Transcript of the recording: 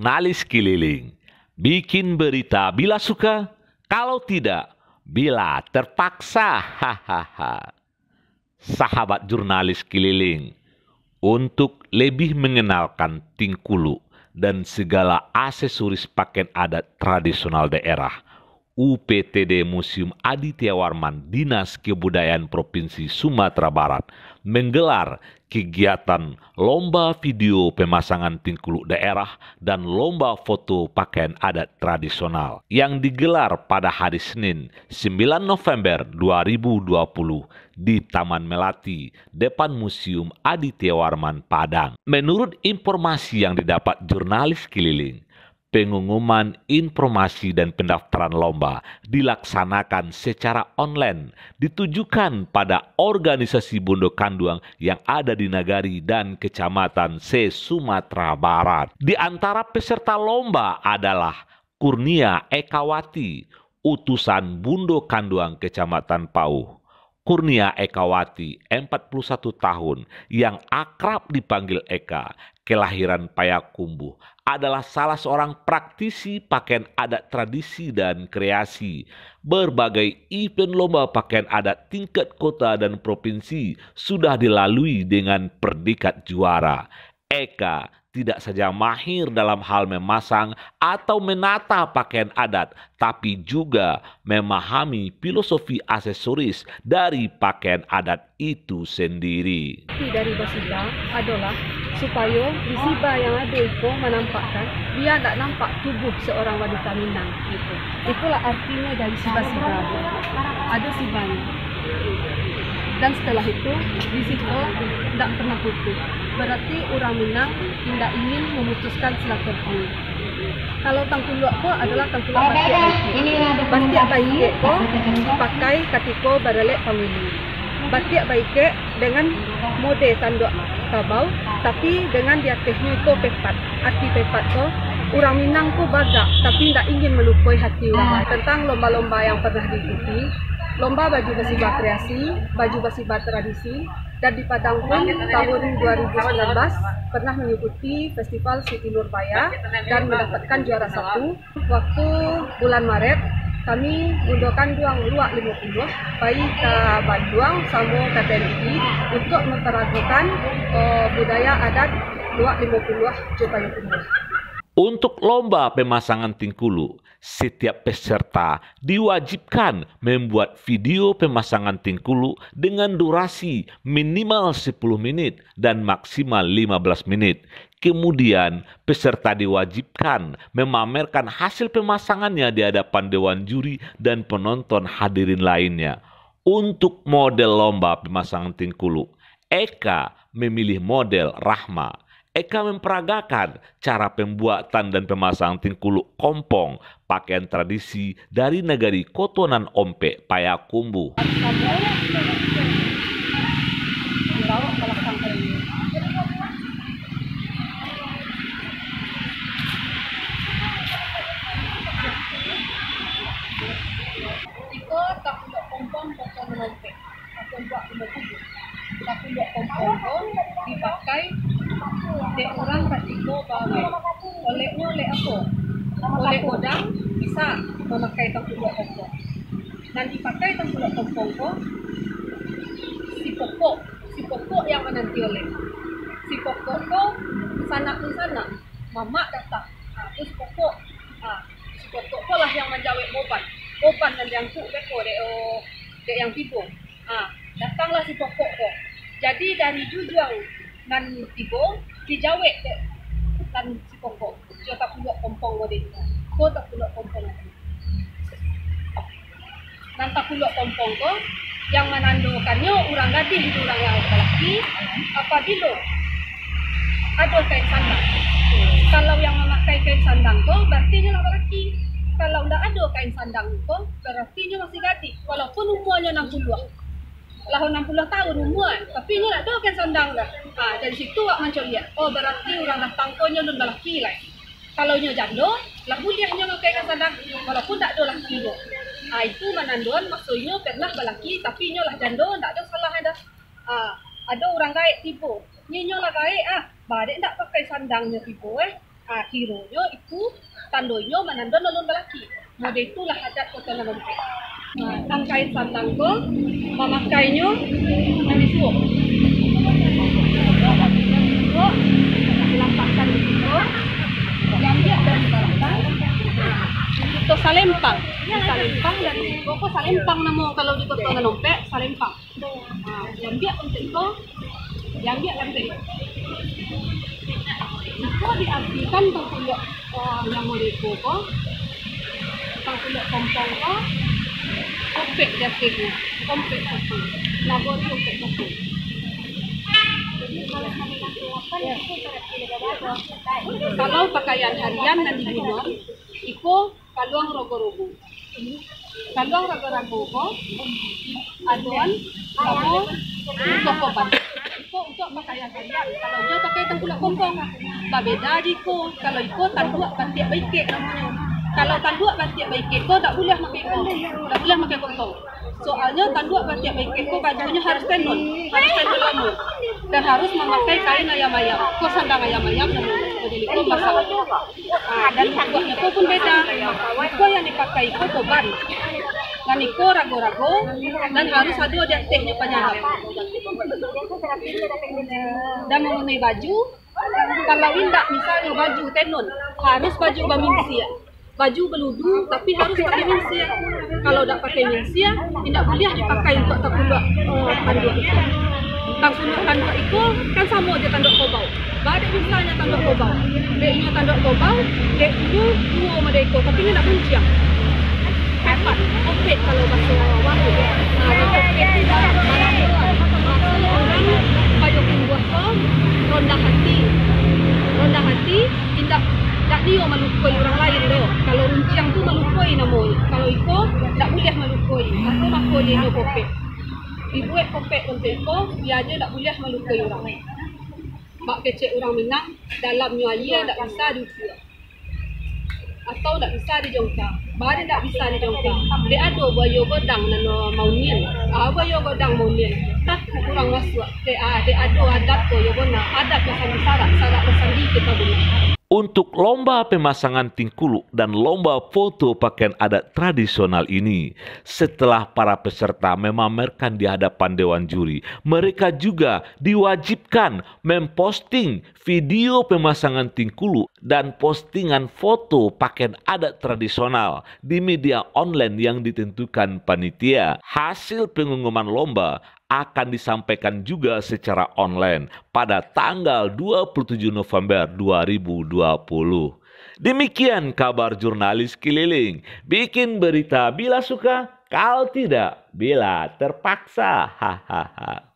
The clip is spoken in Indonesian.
Jurnalis keliling. Bikin berita bila suka, kalau tidak, bila terpaksa. Hahaha. Sahabat jurnalis keliling, untuk lebih mengenalkan Tingkulu dan segala aksesoris pakaian adat tradisional daerah, UPTD Museum Aditya Warman Dinas Kebudayaan Provinsi Sumatera Barat menggelar kegiatan lomba video pemasangan Tingkulu daerah dan lomba foto pakaian adat tradisional yang digelar pada hari Senin 9 November 2020 di Taman Melati depan Museum Aditya Warman Padang. Menurut informasi yang didapat jurnalis keliling, pengumuman informasi dan pendaftaran lomba dilaksanakan secara online, ditujukan pada organisasi Bondo Kanduang yang ada di Nagari dan Kecamatan se-Sumatera Barat. Di antara peserta lomba adalah Kurnia Ekawati, utusan Bondo Kanduang Kecamatan Pauh. Kurnia Ekawati, 41 tahun, yang akrab dipanggil Eka, kelahiran Payakumbuh, adalah salah seorang praktisi pakaian adat tradisi dan kreasi. Berbagai event lomba pakaian adat tingkat kota dan provinsi sudah dilalui dengan predikat juara. Eka tidak saja mahir dalam hal memasang atau menata pakaian adat, tapi juga memahami filosofi aksesoris dari pakaian adat itu sendiri. Dari Basiba adalah supaya Basiba yang ada itu menampakkan biar tidak nampak tubuh seorang wanita Minang. Itulah artinya dari Basiba. Ada sibanya. Dan setelah itu, di situ tidak pernah putus. Berarti orang Minang tidak ingin memutuskan silaturahmi. Kalau tangkulak ko adalah tangkulak batik baik. Batik baik ko dipakai ketika baralek pemilu. Batik baik dengan mode tanduk kabau, tapi dengan di atasnya itu pepat. Arti pepat ko, orang Minang ko bagak, tapi tidak ingin melukai hati orang. Tentang lomba-lomba yang pernah diikuti, lomba baju Basiba kreasi, baju Basiba tradisi, dan di Padang pun tahun 2019 pernah mengikuti Festival Siti Nurbaya dan mendapatkan juara 1. Waktu bulan Maret, kami Bondo Kanduang Luak 50 baik ke Banduang sama ke TNI untuk memperagakan budaya adat Luak 50 Jepayapura. Untuk lomba pemasangan Tingkulu, setiap peserta diwajibkan membuat video pemasangan Tingkulu dengan durasi minimal 10 menit dan maksimal 15 menit. Kemudian, peserta diwajibkan memamerkan hasil pemasangannya di hadapan dewan juri dan penonton hadirin lainnya. Untuk model lomba pemasangan Tingkulu, Eka memilih model Rahma. Eka memperagakan cara pembuatan dan pemasangan Tingkulu kompong, pakaian tradisi dari Nagari Kotonan Ompe, Payakumbuh. Iko tak punya kompong Kotonan Ompe, aku buat tak punya kompong dipakai de orang katiko bawe. Olehnya oleh apa? Oleh godang bisa memakai tampulok kompong. Dan dipakai tampulok kompong ko si pokok yang menanti oleh. Si pokok ko sana ke sana, mamak datang. Itu si pokok ko lah yang menjawab boban dan yang tu beko de yang tibo. Datanglah si pokok ko. Jadi dari jujuang dan tibo dijawab dan si pokok dia tak pulak kompong model ko tak pulak kompong dan tak pulak kompong ko yang menandakannya orang gadis itu orang yang lelaki apabila ada kain sandang. Kalau yang memakai kain sandang ko berarti dia lelaki. Kalau tidak ada kain sandang ko berarti dia masih gadis walaupun umurnya 60 lah 60 tahun umur, tapi ni nak kan sandang dah. Dari situ awak macam lihat. Oh berarti orang datang ko nya lelaki lah. Kalau nya janda, lah bolehnya pakai sandang walaupun tak ada lelaki tu. Itu menandakan maksudnya pernah lelaki tapi nya lah janda, tak ada salah dah. Ada orang gaib tipu. Nya lah gaib badik tak pakai sandangnya tipu Hironyo itu tandonyo manandon nolong balaki. Mode itulah adat kota Nanompek. Tang kait sandang ko, mamakainya nanti suok. Dilampakkan di situ, diambil dari belakang. Itu salempang. Salempang dari koko salempang namo kalau di kota Nanompek salempang. Diambil untuk itu, diambil lantai. Itu diartikan tangkuluk yang mau dikoko, tangkuluk kompong ko, kompek jatuhnya, kompek satu, nabori kompek satu. Kalau pakaian harian dan di gunung, itu kaluang rogo-rogo. Kaluang rogo-rogo ko, aduan, kamu, kokopan. Itu untuk pakaian harian. Kalau dia pakai tangkulak kompong, babeda diko. Kalau iko tanduak batiak baikek namanya. Kalau tanduak batiak baikek ko tak boleh pakai kompong, tak boleh pakai kompong. Soalnya tanduak batiak baikek ko bajunya harus tenun lama. Dan harus memakai kain ayam-ayam. Ko sandang ayam-ayam jadi iko masak. Dan buatnya ko pun beda. Iko yang dipakai ko toban. Dan iko rago-rago dan harus ada di atasnya penyadap. Dan mengenai baju, kalau indak misalnya baju tenun, harus baju baminsia. Baju beludu tapi harus pakai minsia. Kalau tak pakai minsia, tidak boleh dipakai untuk tangkuluk tanduk itu. Tangkuluk tanduk itu kan sama aja tanduk kobau. Ada misalnya tanduk kobau. Deknya tanduk kobau, dek itu dua medeko tapi ini tak bunciang. Kapat, kopet kalau bahasa waktu. Kopet tidak mana-mana. Orang payung buah ko, ronda hati. Ronda hati, tidak dia melukai orang lain doh. Kalau runciang tu melukai namanya. Kalau iko tak boleh melukai. Aku nak boleh no kopek. Dibuat kopek untuk iko, dia aja tak boleh melukai orang lain. Mak kecek orang Minang dalamnya ia tak bisa diukur. Atau tak bisa dijongkak. Bahkan tak bisa dijongkak. Dia ada bayo godang nano maunian. Bayo godang maunian. Tak kurang masuk. Dia ada adat bayo bona. Adat pesan syarat pesan di kita guna. Untuk lomba pemasangan tingkulu dan lomba foto pakaian adat tradisional ini, setelah para peserta memamerkan di hadapan dewan juri, mereka juga diwajibkan memposting video pemasangan tingkulu dan postingan foto pakaian adat tradisional di media online yang ditentukan panitia. Hasil pengumuman lomba akan disampaikan juga secara online pada tanggal 27 November 2020. Demikian kabar jurnalis keliling. Bikin berita bila suka, kalau tidak bila terpaksa. Hahaha.